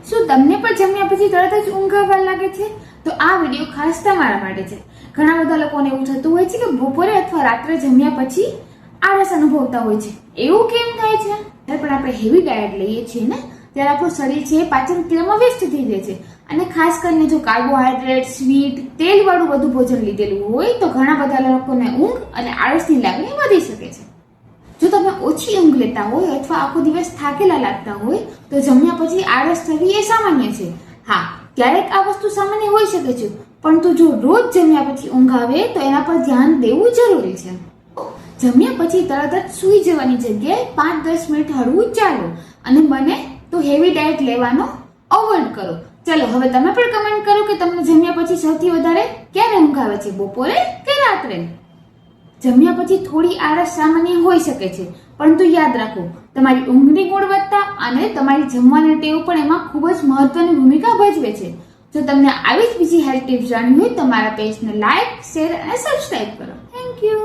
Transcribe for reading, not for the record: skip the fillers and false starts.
શું તમને પણ જમ્યા પછી તરત જ ઊંઘ આવવા લાગે છે? તો આ વિડીયો ખાસ તમારા માટે છે. ઘણા બધા લોકોને એવું થતું હોય છે કે બપોરે અથવા રાત્રે જમ્યા પછી આળસ અનુભવતા હોય છે. એવું કેમ થાય છે? જ્યારે પણ આપણે હેવી ડાયટ લઈએ છીએ ને ત્યારે આપણું શરીર છે પાચન ક્રિયામાં વેસ્ટ થઈ જાય છે. અને ખાસ કરીને જો કાર્બોહાઈડ્રેટ, સ્વીટ, તેલવાળું બધું ભોજન લીધેલું હોય તો ઘણા બધા લોકોને ઊંઘ અને આળસની લાગણી વધી શકે છે. જો તમે ઓછી ઊંઘ લેતા હોય અથવા આખો દિવસ થાકેલા લાગતા હોય તો જમ્યા પછી આળસ થવી એ સામાન્ય છે. હા, ક્યારેક આ વસ્તુ સામાન્ય હોઈ શકે છે, પરંતુ જો રોજ જમ્યા પછી ઊંઘ આવે તો એના પર ધ્યાન દેવું જરૂરી છે. જમ્યા પછી તરત જ સૂઈ જવાની જગ્યાએ 5-10 મિનિટ હળવું ચાલો અને બને તો હેવી ડાયટ લેવાનો અવોઇડ કરો. ચલો હવે તમે પણ કમેન્ટ કરો કે તમને જમ્યા પછી સૌથી વધારે ક્યારે ઊંઘ આવે છે, બપોરે કે રાત્રે? જમ્યા પછી થોડી આળસ સામાન્ય હોઈ શકે છે, પરંતુ યાદ રાખો તમારી ઊંઘની ગુણવત્તા અને તમારી જમવાની ટેવ પણ એમાં ખૂબ જ મહત્વની ભૂમિકા ભજવે છે. જો તમને આવી જ બીજી હેલ્થ ટિપ્સ જાણવી હોય તો મારા પેજને લાઈક, શેર અને સબસ્ક્રાઇબ કરો. Thank you.